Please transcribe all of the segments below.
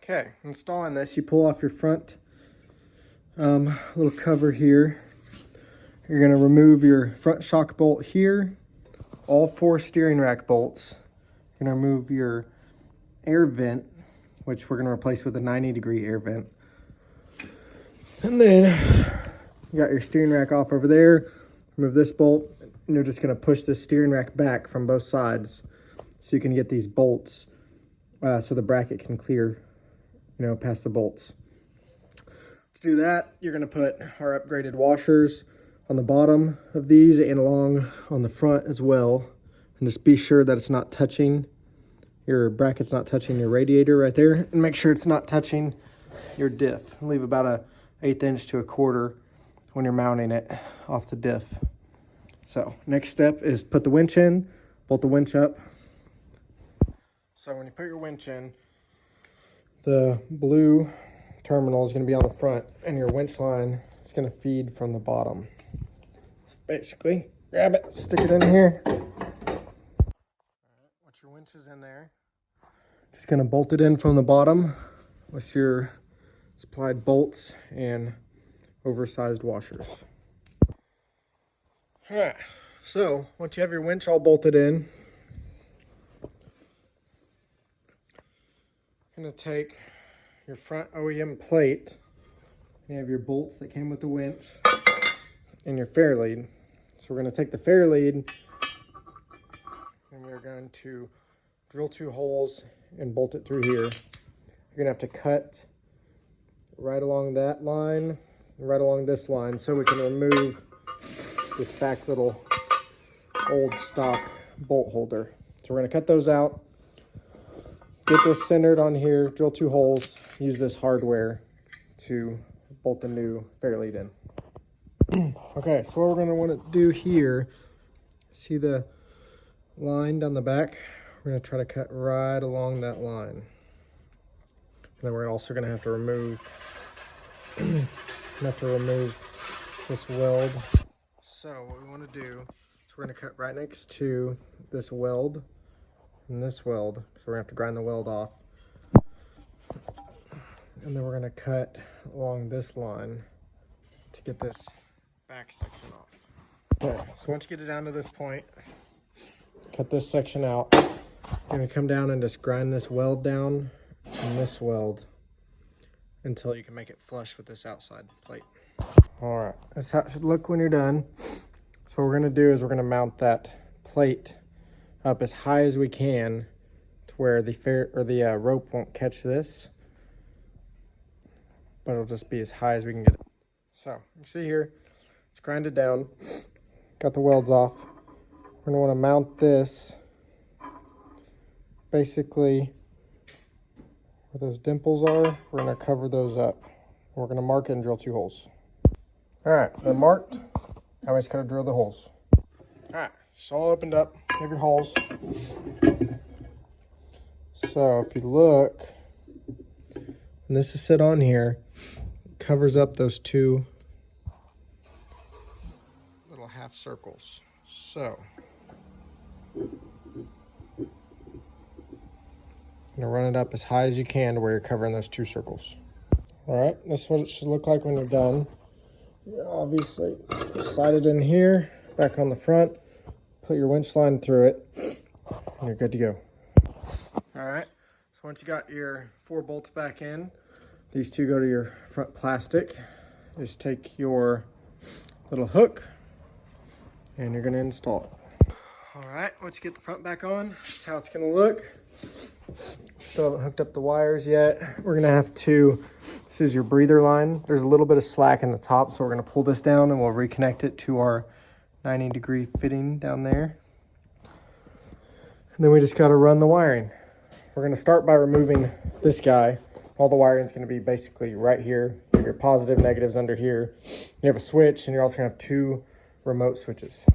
Okay, installing this, you pull off your front little cover here. You're going to remove your front shock bolt here, all 4 steering rack bolts. You're going to remove your air vent, which we're going to replace with a 90-degree air vent. And then you got your steering rack off over there. Remove this bolt, and you're just going to push this steering rack back from both sides so you can get these bolts so the bracket can clear, past the bolts. To do that, you're going to put our upgraded washers on the bottom of these and along on the front as well. And just be sure that it's not touching, your bracket's not touching your radiator right there. And make sure it's not touching your diff. Leave about a 1/8 inch to a 1/4 when you're mounting it off the diff. So next step is put the winch in, bolt the winch up. So when you put your winch in, the blue terminal is going to be on the front and your winch line is going to feed from the bottom. So basically, grab it, stick it in here. All right, once your winch is in there, just going to bolt it in from the bottom with your supplied bolts and oversized washers. All right, so once you have your winch all bolted in, you're going to take your front OEM plate. You have your bolts that came with the winch and your fair lead. So we're going to take the fair lead and we're going to drill 2 holes and bolt it through here. You're going to have to cut right along that line and right along this line so we can remove this back little old stock bolt holder. So we're going to cut those out, get this centered on here, drill 2 holes, use this hardware to bolt the new fair lead in. Okay, so what we're going to want to do here, see the line down the back? We're going to try to cut right along that line. And then we're also going to have to remove this weld. So what we want to do is we're going to cut right next to this weld and this weld, so we're going to have to grind the weld off. And then we're going to cut along this line to get this back section off. Okay, so once you get it down to this point, cut this section out. You're going to come down and just grind this weld down and this weld until you can make it flush with this outside plate. All right, that's how it should look when you're done. So what we're going to do is we're going to mount that plate up as high as we can to where the rope won't catch this, but it'll just be as high as we can get it. So you see here, it's grinded down, got the welds off. We're going to want to mount this basically where those dimples are. We're going to cover those up. We're going to mark it and drill 2 holes. All right, they're marked. Now we just got to drill the holes. All right, it's all opened up. You have your holes. So if you look, and this is set on here, it covers up those 2 little half circles. So I'm gonna run it up as high as you can to where you're covering those 2 circles. All right, this is what it should look like when you're done. You obviously slide it in here, back on the front, put your winch line through it, and you're good to go. All right, so once you got your 4 bolts back in, these 2 go to your front plastic. Just take your little hook and you're gonna install it. All right, once you get the front back on, that's how it's gonna look. Still haven't hooked up the wires yet. We're gonna have to, this is your breather line. There's a little bit of slack in the top, so we're gonna pull this down and we'll reconnect it to our 90-degree fitting down there. And then we just gotta run the wiring. We're gonna start by removing this guy. All the wiring is gonna be basically right here. Your positive, negatives under here. You have a switch and you're also gonna have 2 remote switches.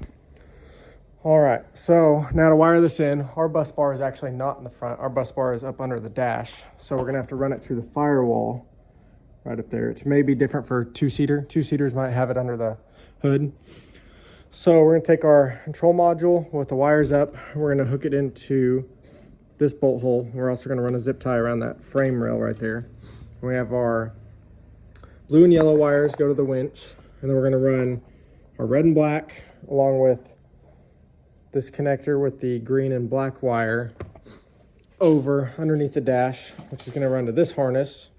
All right, so now to wire this in, our bus bar is actually not in the front. Our bus bar is up under the dash. So we're gonna have to run it through the firewall right up there. It may be different for 2-seater. 2-seaters might have it under the hood. So we're gonna take our control module with the wires up. We're gonna hook it into this bolt hole. We're also going to run a zip tie around that frame rail right there. We have our blue and yellow wires go to the winch, and then we're going to run our red and black along with this connector with the green and black wire over underneath the dash, which is going to run to this harness.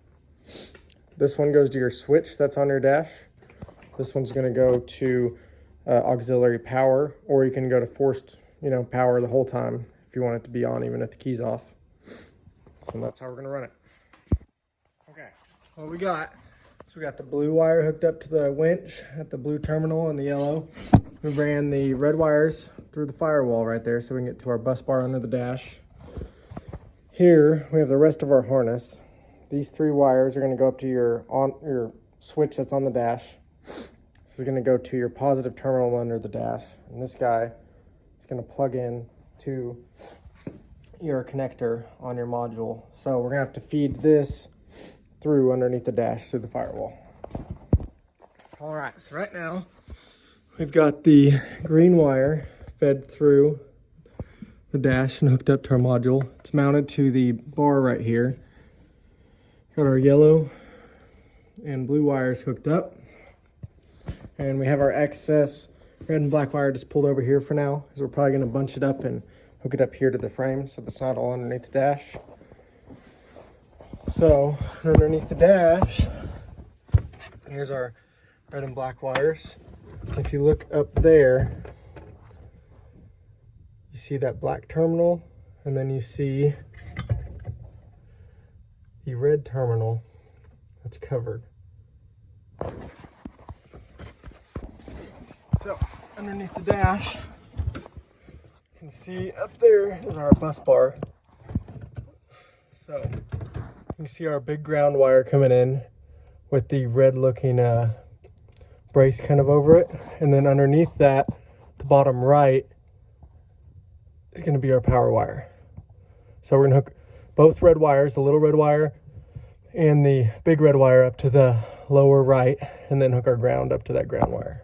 This one goes to your switch that's on your dash. This one's going to go to auxiliary power, or you can go to forced, power the whole time if you want it to be on even if the key's off. So that's how we're going to run it. Okay, what we got is we got the blue wire hooked up to the winch at the blue terminal and the yellow. We ran the red wires through the firewall right there so we can get to our bus bar under the dash. Here we have the rest of our harness. These 3 wires are going to go up to your switch that's on the dash. This is going to go to your positive terminal under the dash, and this guy is going to plug in to your connector on your module. So we're going to have to feed this through underneath the dash through the firewall. All right, so right now we've got the green wire fed through the dash and hooked up to our module. It's mounted to the bar right here. Got our yellow and blue wires hooked up, and we have our excess red and black wire just pulled over here for now, because we're probably going to bunch it up and hook it up here to the frame so it's not all underneath the dash. So underneath the dash, here's our red and black wires. If you look up there, you see that black terminal, and then you see the red terminal that's covered. So underneath the dash, you can see up there is our bus bar. So you can see our big ground wire coming in with the red looking brace kind of over it, and then underneath that, the bottom right, is going to be our power wire. So we're going to hook both red wires, the little red wire and the big red wire, up to the lower right, and then hook our ground up to that ground wire.